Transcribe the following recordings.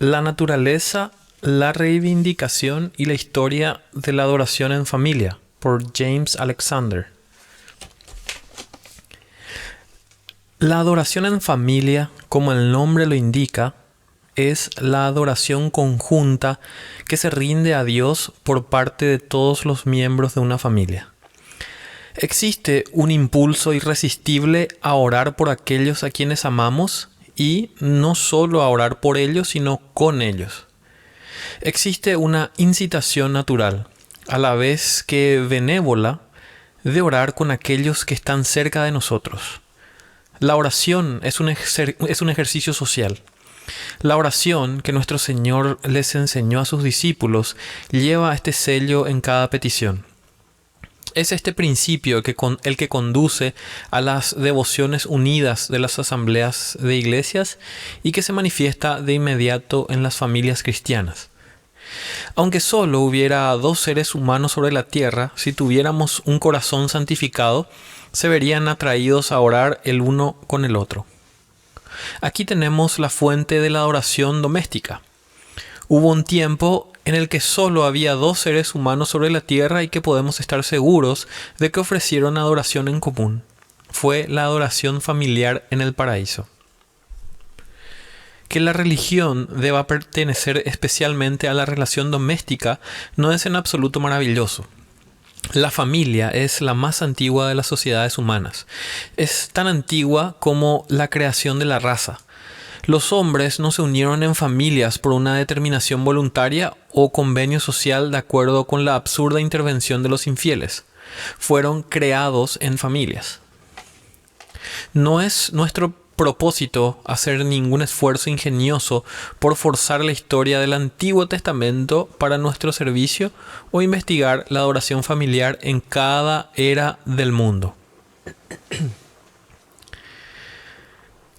La naturaleza, la reivindicación y la historia de la adoración en familia, por James Alexander. La adoración en familia, como el nombre lo indica, es la adoración conjunta que se rinde a Dios por parte de todos los miembros de una familia. Existe un impulso irresistible a orar por aquellos a quienes amamos y no solo a orar por ellos, sino con ellos. Existe una incitación natural, a la vez que benévola, de orar con aquellos que están cerca de nosotros. La oración es un ejercicio social. La oración que nuestro Señor les enseñó a sus discípulos lleva este sello en cada petición. Es este principio el que conduce a las devociones unidas de las asambleas de iglesias y que se manifiesta de inmediato en las familias cristianas. Aunque solo hubiera 2 seres humanos sobre la tierra, si tuviéramos un corazón santificado, se verían atraídos a orar el uno con el otro. Aquí tenemos la fuente de la adoración doméstica. Hubo un tiempo en el que solo había 2 seres humanos sobre la tierra y que podemos estar seguros de que ofrecieron adoración en común. Fue la adoración familiar en el paraíso. Que la religión deba pertenecer especialmente a la relación doméstica no es en absoluto maravilloso. La familia es la más antigua de las sociedades humanas. Es tan antigua como la creación de la raza. Los hombres no se unieron en familias por una determinación voluntaria o convenio social de acuerdo con la absurda intervención de los infieles. Fueron creados en familias. No es nuestro propósito hacer ningún esfuerzo ingenioso por forzar la historia del Antiguo Testamento para nuestro servicio o investigar la adoración familiar en cada era del mundo.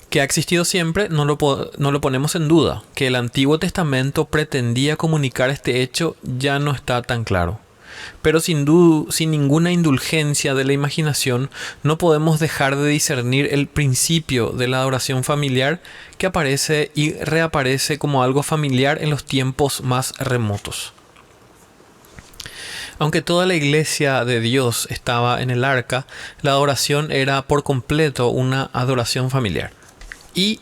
Que ha existido siempre, no lo ponemos en duda. Que el Antiguo Testamento pretendía comunicar este hecho ya no está tan claro. Pero sin ninguna indulgencia de la imaginación, no podemos dejar de discernir el principio de la adoración familiar que aparece y reaparece como algo familiar en los tiempos más remotos. Aunque toda la iglesia de Dios estaba en el arca, la adoración era por completo una adoración familiar. Y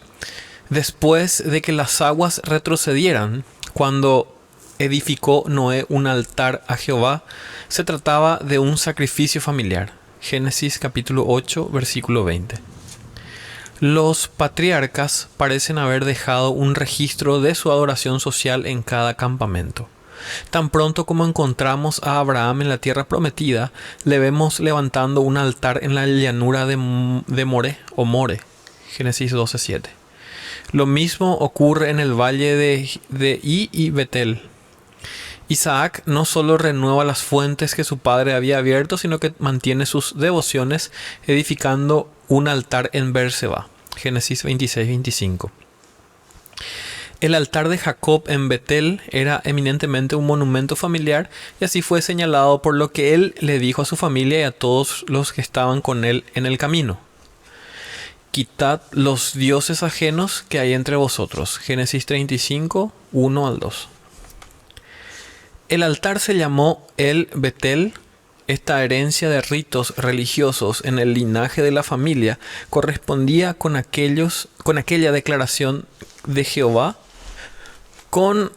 después de que las aguas retrocedieran, cuando edificó Noé un altar a Jehová, se trataba de un sacrificio familiar. Génesis capítulo 8, versículo 20. Los patriarcas parecen haber dejado un registro de su adoración social en cada campamento. Tan pronto como encontramos a Abraham en la tierra prometida, le vemos levantando un altar en la llanura de More. Génesis 12:7. Lo mismo ocurre en el valle de y Betel. Isaac no solo renueva las fuentes que su padre había abierto, sino que mantiene sus devociones edificando un altar en Beerseba. Génesis 26:25. El altar de Jacob en Betel era eminentemente un monumento familiar y así fue señalado por lo que él le dijo a su familia y a todos los que estaban con él en el camino. Quitad los dioses ajenos que hay entre vosotros. Génesis 35, 1 al 2. El altar se llamó el Betel. Esta herencia de ritos religiosos en el linaje de la familia correspondía con aquella declaración de Jehová con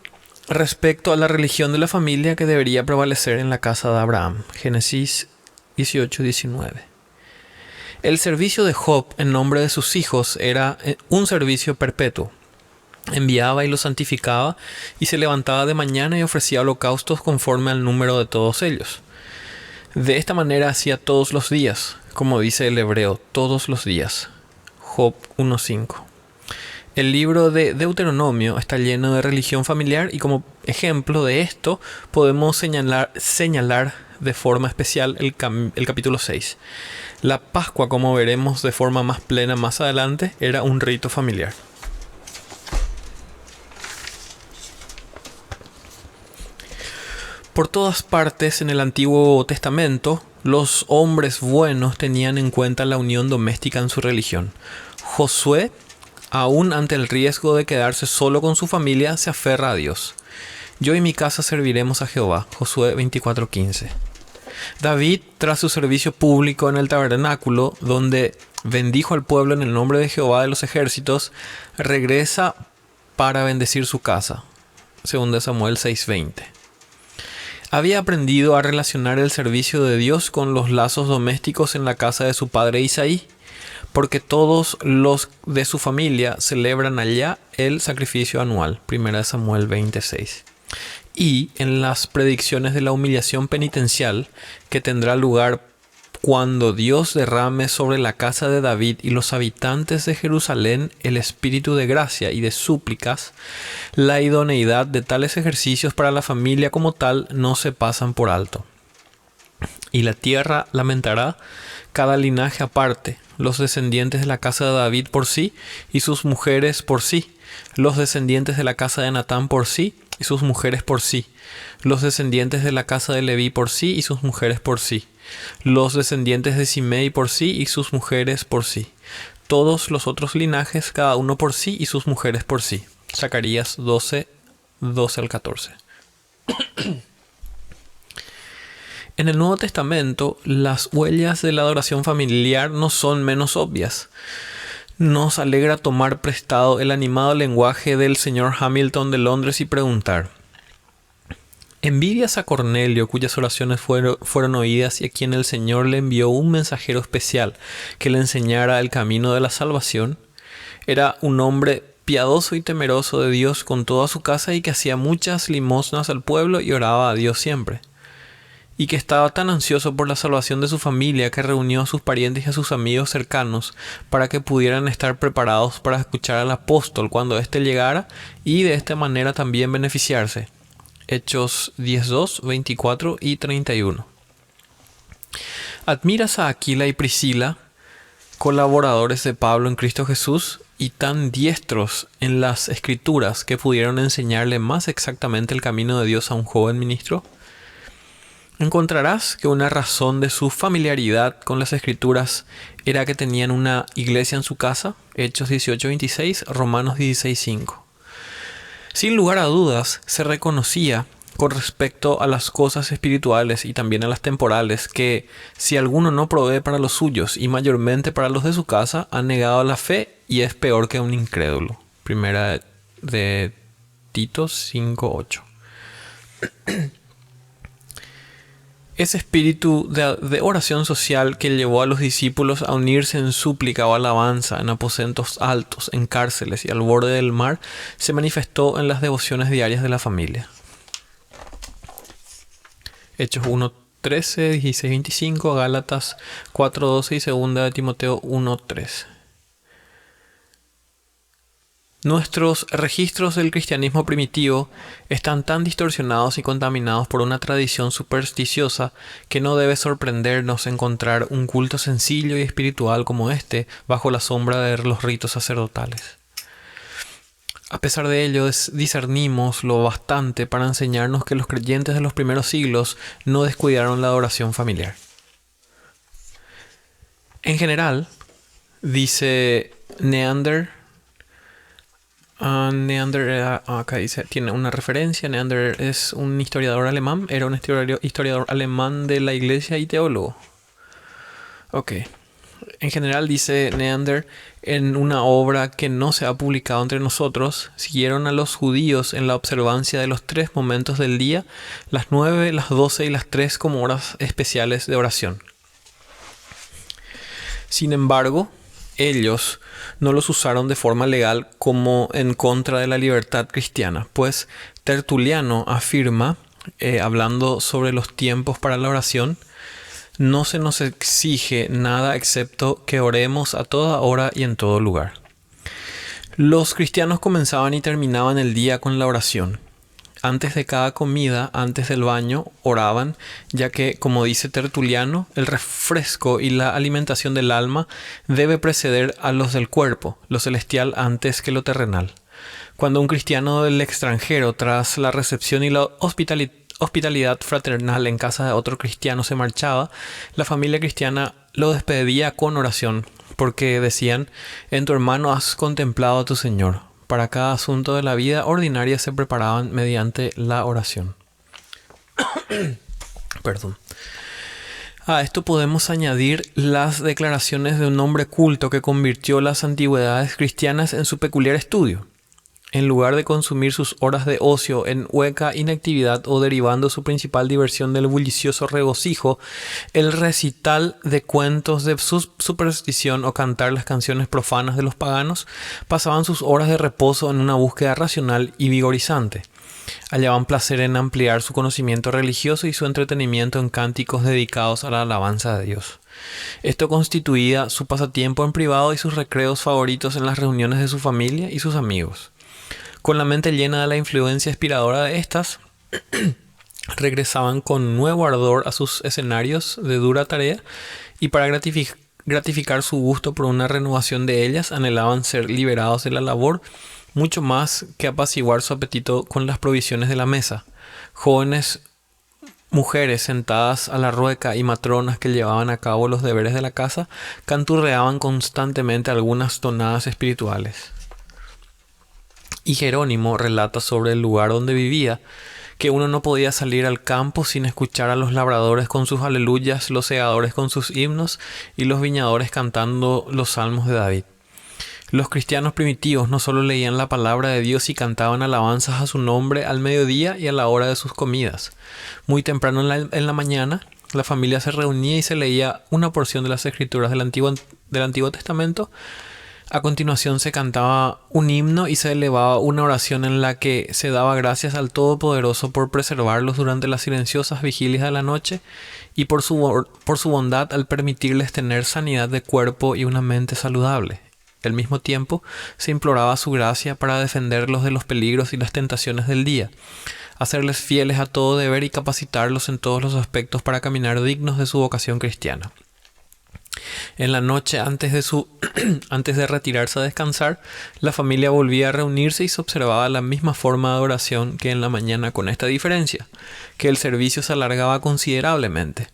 respecto a la religión de la familia que debería prevalecer en la casa de Abraham. Génesis 18-19. El servicio de Job en nombre de sus hijos era un servicio perpetuo. Enviaba y los santificaba y se levantaba de mañana y ofrecía holocaustos conforme al número de todos ellos. De esta manera hacía todos los días, como dice el hebreo, todos los días. Job 1:5. El libro de Deuteronomio está lleno de religión familiar y como ejemplo de esto podemos señalar de forma especial el capítulo 6. La Pascua, como veremos de forma más plena más adelante, era un rito familiar. Por todas partes en el Antiguo Testamento, los hombres buenos tenían en cuenta la unión doméstica en su religión. Josué aún ante el riesgo de quedarse solo con su familia, se aferra a Dios. Yo y mi casa serviremos a Jehová. Josué 24:15. David, tras su servicio público en el tabernáculo, donde bendijo al pueblo en el nombre de Jehová de los ejércitos, regresa para bendecir su casa. 2 Samuel 6:20. Había aprendido a relacionar el servicio de Dios con los lazos domésticos en la casa de su padre Isaí, porque todos los de su familia celebran allá el sacrificio anual. 1 Samuel 26. Y en las predicciones de la humillación penitencial que tendrá lugar cuando Dios derrame sobre la casa de David y los habitantes de Jerusalén el espíritu de gracia y de súplicas, la idoneidad de tales ejercicios para la familia como tal no se pasan por alto. Y la tierra lamentará cada linaje aparte, los descendientes de la casa de David por sí y sus mujeres por sí, los descendientes de la casa de Natán por sí y sus mujeres por sí, los descendientes de la casa de Leví por sí y sus mujeres por sí, los descendientes de Simei por sí y sus mujeres por sí, todos los otros linajes, cada uno por sí y sus mujeres por sí. Zacarías 12, 12 al 14. En el Nuevo Testamento, las huellas de la adoración familiar no son menos obvias. Nos alegra tomar prestado el animado lenguaje del señor Hamilton de Londres y preguntar: ¿envidias a Cornelio, cuyas oraciones fueron oídas y a quien el Señor le envió un mensajero especial que le enseñara el camino de la salvación? Era un hombre piadoso y temeroso de Dios con toda su casa y que hacía muchas limosnas al pueblo y oraba a Dios siempre. Y que estaba tan ansioso por la salvación de su familia que reunió a sus parientes y a sus amigos cercanos para que pudieran estar preparados para escuchar al apóstol cuando éste llegara y de esta manera también beneficiarse. Hechos 12, 24 y 31. ¿Admiras a Aquila y Priscila, colaboradores de Pablo en Cristo Jesús y tan diestros en las Escrituras que pudieron enseñarle más exactamente el camino de Dios a un joven ministro? Encontrarás que una razón de su familiaridad con las Escrituras era que tenían una iglesia en su casa, Hechos 18:26, Romanos 16:5. Sin lugar a dudas, se reconocía con respecto a las cosas espirituales y también a las temporales que si alguno no provee para los suyos y mayormente para los de su casa, ha negado la fe y es peor que un incrédulo. Primera de Tito 5:8. Ese espíritu de oración social que llevó a los discípulos a unirse en súplica o alabanza en aposentos altos, en cárceles y al borde del mar, se manifestó en las devociones diarias de la familia. Hechos 1:13, 16:25, Gálatas 4:12 y 2 de Timoteo 1:3. Nuestros registros del cristianismo primitivo están tan distorsionados y contaminados por una tradición supersticiosa que no debe sorprendernos encontrar un culto sencillo y espiritual como este bajo la sombra de los ritos sacerdotales. A pesar de ello, discernimos lo bastante para enseñarnos que los creyentes de los primeros siglos no descuidaron la adoración familiar. En general, dice Neander, acá dice, tiene una referencia. Neander es un historiador alemán, era un historiador alemán de la iglesia y teólogo. Ok. En general, dice Neander, en una obra que no se ha publicado entre nosotros, siguieron a los judíos en la observancia de los 3 momentos del día, las 9, las 12 y las 3 como horas especiales de oración. Sin embargo, ellos no los usaron de forma legal como en contra de la libertad cristiana, pues Tertuliano afirma, hablando sobre los tiempos para la oración: no se nos exige nada excepto que oremos a toda hora y en todo lugar. Los cristianos comenzaban y terminaban el día con la oración. Antes de cada comida, antes del baño, oraban, ya que, como dice Tertuliano, el refresco y la alimentación del alma debe preceder a los del cuerpo, lo celestial antes que lo terrenal. Cuando un cristiano del extranjero, tras la recepción y la hospitalidad fraternal en casa de otro cristiano, se marchaba, la familia cristiana lo despedía con oración, porque decían: en tu hermano has contemplado a tu Señor. Para cada asunto de la vida ordinaria se preparaban mediante la oración. Perdón. A esto podemos añadir las declaraciones de un hombre culto que convirtió las antigüedades cristianas en su peculiar estudio. En lugar de consumir sus horas de ocio en hueca inactividad o derivando su principal diversión del bullicioso regocijo, el recital de cuentos de superstición o cantar las canciones profanas de los paganos, pasaban sus horas de reposo en una búsqueda racional y vigorizante. Hallaban placer en ampliar su conocimiento religioso y su entretenimiento en cánticos dedicados a la alabanza de Dios. Esto constituía su pasatiempo en privado y sus recreos favoritos en las reuniones de su familia y sus amigos. Con la mente llena de la influencia inspiradora de estas, regresaban con nuevo ardor a sus escenarios de dura tarea y para gratificar su gusto por una renovación de ellas, anhelaban ser liberados de la labor mucho más que apaciguar su apetito con las provisiones de la mesa. Jóvenes mujeres sentadas a la rueca y matronas que llevaban a cabo los deberes de la casa canturreaban constantemente algunas tonadas espirituales. Y Jerónimo relata sobre el lugar donde vivía que uno no podía salir al campo sin escuchar a los labradores con sus aleluyas, los segadores con sus himnos y los viñadores cantando los salmos de David. Los cristianos primitivos no solo leían la palabra de Dios y cantaban alabanzas a su nombre al mediodía y a la hora de sus comidas. Muy temprano en la mañana, la familia se reunía y se leía una porción de las escrituras del Antiguo Testamento. A continuación se cantaba un himno y se elevaba una oración en la que se daba gracias al Todopoderoso por preservarlos durante las silenciosas vigilias de la noche y por su bondad al permitirles tener sanidad de cuerpo y una mente saludable. Al mismo tiempo, se imploraba su gracia para defenderlos de los peligros y las tentaciones del día, hacerles fieles a todo deber y capacitarlos en todos los aspectos para caminar dignos de su vocación cristiana. En la noche, antes de retirarse a descansar, la familia volvía a reunirse y se observaba la misma forma de oración que en la mañana, con esta diferencia, que el servicio se alargaba considerablemente,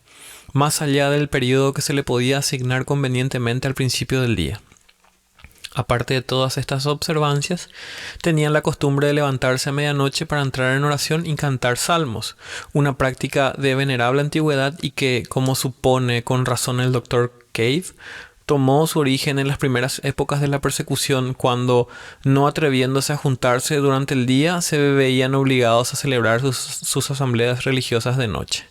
más allá del periodo que se le podía asignar convenientemente al principio del día. Aparte de todas estas observancias, tenían la costumbre de levantarse a medianoche para entrar en oración y cantar salmos, una práctica de venerable antigüedad y que, como supone con razón el Dr. Cave, tomó su origen en las primeras épocas de la persecución, cuando, no atreviéndose a juntarse durante el día, se veían obligados a celebrar sus asambleas religiosas de noche.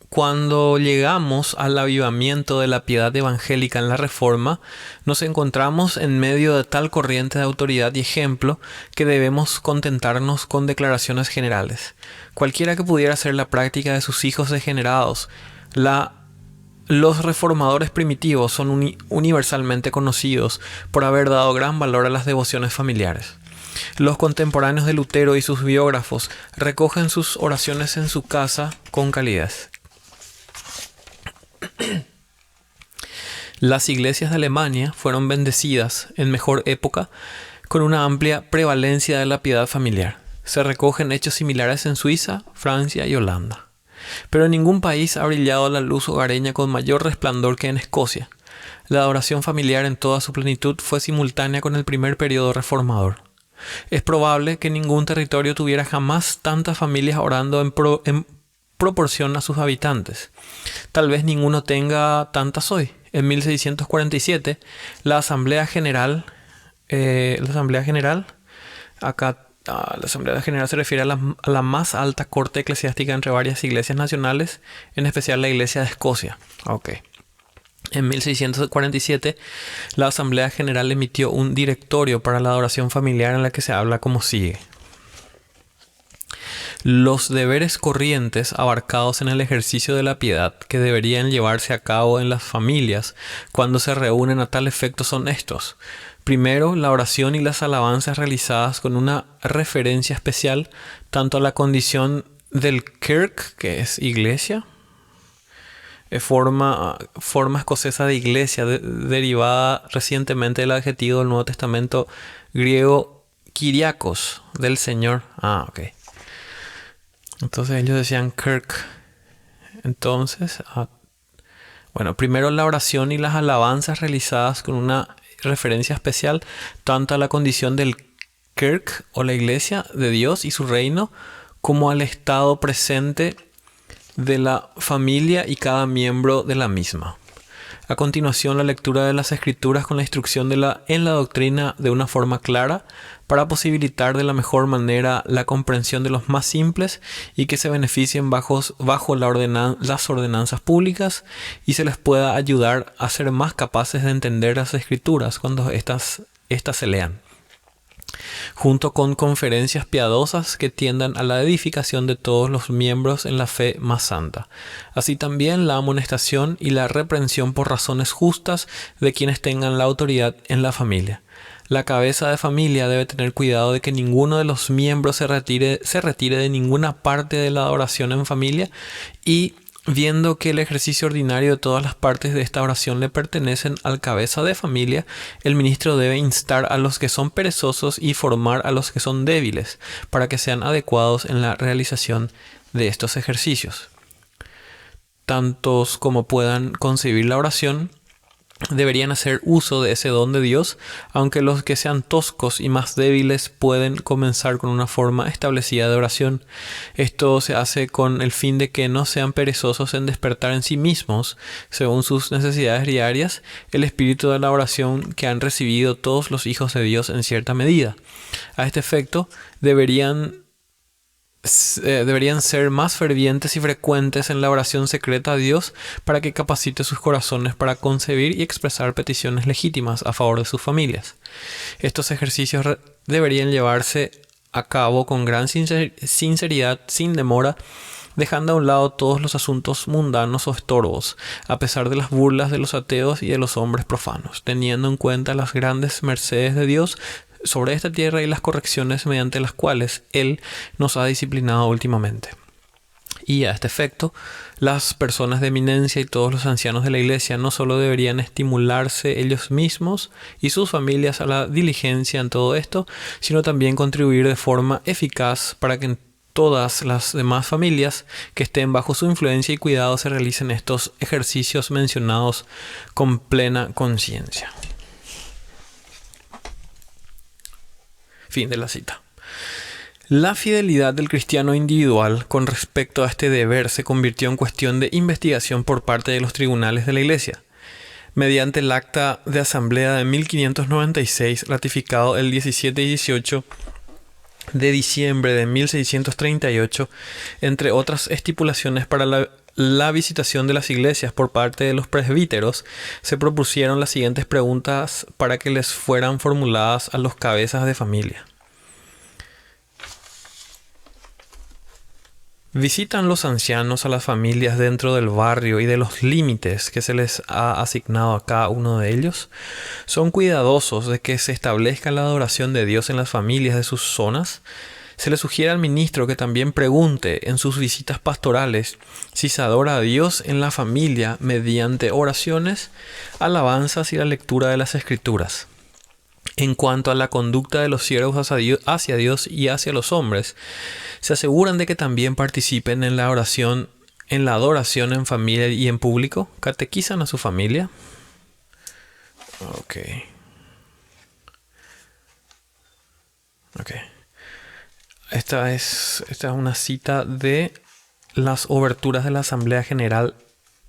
Cuando llegamos al avivamiento de la piedad evangélica en la Reforma, nos encontramos en medio de tal corriente de autoridad y ejemplo que debemos contentarnos con declaraciones generales. Cualquiera que pudiera ser la práctica de sus hijos degenerados, los reformadores primitivos son universalmente conocidos por haber dado gran valor a las devociones familiares. Los contemporáneos de Lutero y sus biógrafos recogen sus oraciones en su casa con calidez. Las iglesias de Alemania fueron bendecidas en mejor época con una amplia prevalencia de la piedad familiar. Se recogen hechos similares en Suiza, Francia y Holanda. Pero en ningún país ha brillado la luz hogareña con mayor resplandor que en Escocia. La adoración familiar en toda su plenitud fue simultánea con el primer periodo reformador. Es probable que ningún territorio tuviera jamás tantas familias orando en proporción a sus habitantes. Tal vez ninguno tenga tantas hoy. En 1647, la Asamblea General se refiere a la más alta corte eclesiástica entre varias iglesias nacionales, en especial la Iglesia de Escocia. En 1647, la Asamblea General emitió un directorio para la adoración familiar en la que se habla como sigue. Los deberes corrientes abarcados en el ejercicio de la piedad que deberían llevarse a cabo en las familias cuando se reúnen a tal efecto son estos. Primero, la oración y las alabanzas realizadas con una referencia especial tanto a la condición del kirk, que es iglesia, forma escocesa de iglesia, derivada recientemente del adjetivo del Nuevo Testamento griego kyriakos, del Señor. Entonces ellos decían Kirk. Entonces, bueno, primero la oración y las alabanzas realizadas con una referencia especial tanto a la condición del Kirk o la iglesia de Dios y su reino, como al estado presente de la familia y cada miembro de la misma. A continuación, la lectura de las Escrituras con la instrucción en la doctrina de una forma clara para posibilitar de la mejor manera la comprensión de los más simples y que se beneficien bajo las ordenanzas públicas y se les pueda ayudar a ser más capaces de entender las Escrituras cuando estas se lean, junto con conferencias piadosas que tiendan a la edificación de todos los miembros en la fe más santa. Así también la amonestación y la reprensión por razones justas de quienes tengan la autoridad en la familia. La cabeza de familia debe tener cuidado de que ninguno de los miembros se retire de ninguna parte de la oración en familia y viendo que el ejercicio ordinario de todas las partes de esta oración le pertenecen al cabeza de familia, el ministro debe instar a los que son perezosos y formar a los que son débiles, para que sean adecuados en la realización de estos ejercicios. Tantos como puedan concebir la oración, deberían hacer uso de ese don de Dios, aunque los que sean toscos y más débiles pueden comenzar con una forma establecida de oración. Esto se hace con el fin de que no sean perezosos en despertar en sí mismos, según sus necesidades diarias, el espíritu de la oración que han recibido todos los hijos de Dios en cierta medida. A este efecto, deberían ser más fervientes y frecuentes en la oración secreta a Dios para que capacite sus corazones para concebir y expresar peticiones legítimas a favor de sus familias. Estos ejercicios deberían llevarse a cabo con gran sinceridad, sin demora, dejando a un lado todos los asuntos mundanos o estorbos, a pesar de las burlas de los ateos y de los hombres profanos, teniendo en cuenta las grandes mercedes de Dios sobre esta tierra y las correcciones mediante las cuales Él nos ha disciplinado últimamente. Y a este efecto, las personas de eminencia y todos los ancianos de la iglesia no solo deberían estimularse ellos mismos y sus familias a la diligencia en todo esto, sino también contribuir de forma eficaz para que en todas las demás familias que estén bajo su influencia y cuidado se realicen estos ejercicios mencionados con plena conciencia. Fin de la cita. La fidelidad del cristiano individual con respecto a este deber se convirtió en cuestión de investigación por parte de los tribunales de la Iglesia. Mediante el Acta de Asamblea de 1596, ratificado el 17 y 18 de diciembre de 1638, entre otras estipulaciones para la visitación de las iglesias por parte de los presbíteros, se propusieron las siguientes preguntas para que les fueran formuladas a los cabezas de familia. ¿Visitan los ancianos a las familias dentro del barrio y de los límites que se les ha asignado a cada uno de ellos? ¿Son cuidadosos de que se establezca la adoración de Dios en las familias de sus zonas? Se le sugiere al ministro que también pregunte en sus visitas pastorales si se adora a Dios en la familia mediante oraciones, alabanzas y la lectura de las Escrituras. En cuanto a la conducta de los siervos hacia Dios y hacia los hombres, se aseguran de que también participen en la adoración en familia y en público, catequizan a su familia. Ok. Esta es una cita de las oberturas de la Asamblea General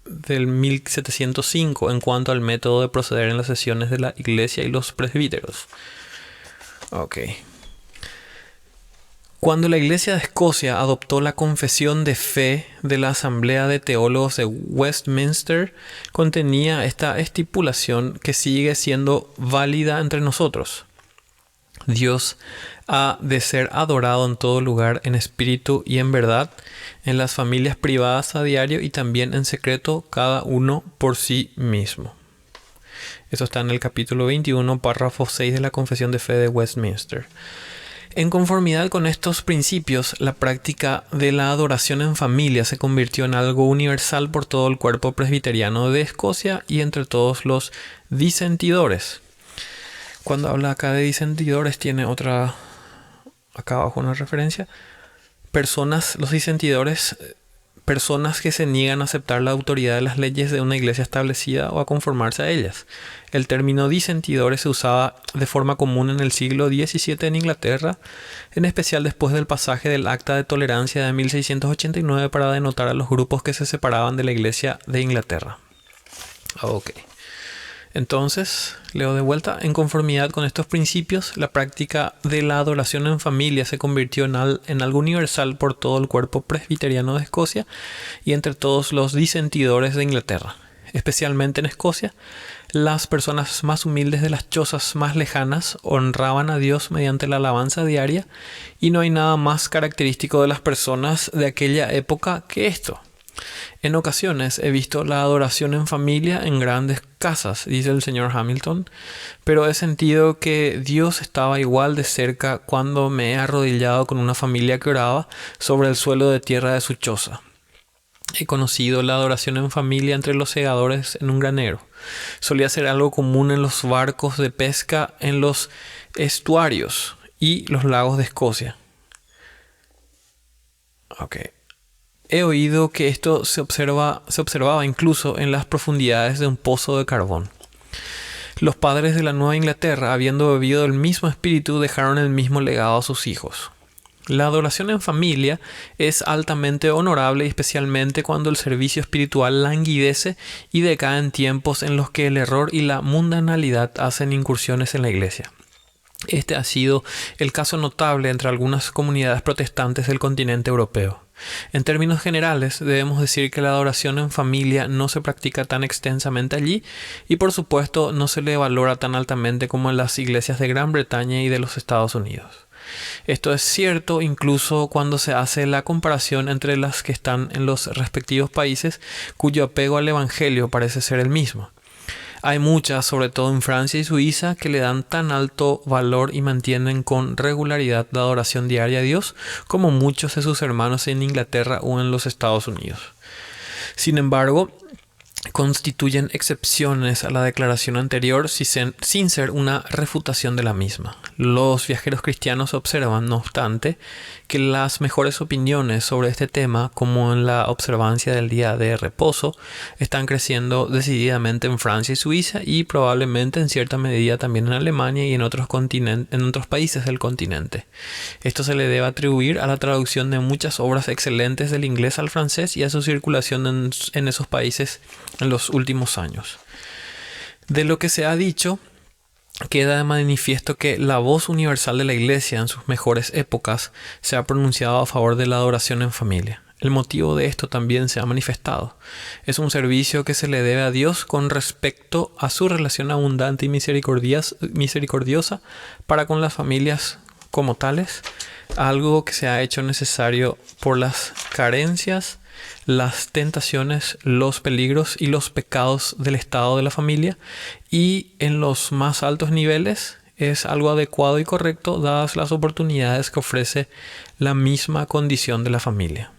del 1705 en cuanto al método de proceder en las sesiones de la Iglesia y los presbíteros. Ok. Cuando la Iglesia de Escocia adoptó la Confesión de Fe de la Asamblea de Teólogos de Westminster, contenía esta estipulación que sigue siendo válida entre nosotros. Dios ha de ser adorado en todo lugar, en espíritu y en verdad, en las familias privadas a diario y también en secreto, cada uno por sí mismo. Esto está en el capítulo 21, párrafo 6 de la Confesión de Fe de Westminster. En conformidad con estos principios, la práctica de la adoración en familia se convirtió en algo universal por todo el cuerpo presbiteriano de Escocia y entre todos los disentidores. Cuando habla acá de disentidores tiene otra, acá abajo una referencia, Los disentidores, personas que se niegan a aceptar la autoridad de las leyes de una iglesia establecida o a conformarse a ellas. El término disentidores se usaba de forma común en el siglo XVII en Inglaterra, en especial después del pasaje del Acta de Tolerancia de 1689 para denotar a los grupos que se separaban de la Iglesia de Inglaterra. Ok. Entonces, leo de vuelta, en conformidad con estos principios, la práctica de la adoración en familia se convirtió en algo universal por todo el cuerpo presbiteriano de Escocia y entre todos los disentidores de Inglaterra. Especialmente en Escocia, las personas más humildes de las chozas más lejanas honraban a Dios mediante la alabanza diaria, y no hay nada más característico de las personas de aquella época que esto. En ocasiones he visto la adoración en familia en grandes casas, dice el señor Hamilton, pero he sentido que Dios estaba igual de cerca cuando me he arrodillado con una familia que oraba sobre el suelo de tierra de su choza. He conocido la adoración en familia entre los segadores en un granero. Solía ser algo común en los barcos de pesca en los estuarios y los lagos de Escocia. He oído que esto se observaba incluso en las profundidades de un pozo de carbón. Los padres de la Nueva Inglaterra, habiendo bebido del mismo espíritu, dejaron el mismo legado a sus hijos. La adoración en familia es altamente honorable, especialmente cuando el servicio espiritual languidece y decae en tiempos en los que el error y la mundanalidad hacen incursiones en la iglesia. Este ha sido el caso notable entre algunas comunidades protestantes del continente europeo. En términos generales, debemos decir que la adoración en familia no se practica tan extensamente allí y, por supuesto, no se le valora tan altamente como en las iglesias de Gran Bretaña y de los Estados Unidos. Esto es cierto incluso cuando se hace la comparación entre las que están en los respectivos países cuyo apego al Evangelio parece ser el mismo. Hay muchas, sobre todo en Francia y Suiza, que le dan tan alto valor y mantienen con regularidad la adoración diaria a Dios como muchos de sus hermanos en Inglaterra o en los Estados Unidos. Sin embargo, constituyen excepciones a la declaración anterior sin ser una refutación de la misma. Los viajeros cristianos observan, no obstante, que las mejores opiniones sobre este tema, como en la observancia del día de reposo, están creciendo decididamente en Francia y Suiza y probablemente en cierta medida también en Alemania y en otros países del continente. Esto se le debe atribuir a la traducción de muchas obras excelentes del inglés al francés y a su circulación en esos países en los últimos años. De lo que se ha dicho, queda de manifiesto que la voz universal de la Iglesia en sus mejores épocas se ha pronunciado a favor de la adoración en familia. El motivo de esto también se ha manifestado. Es un servicio que se le debe a Dios con respecto a su relación abundante y misericordiosa para con las familias como tales, algo que se ha hecho necesario por las carencias, las tentaciones, los peligros y los pecados del estado de la familia, y en los más altos niveles es algo adecuado y correcto dadas las oportunidades que ofrece la misma condición de la familia.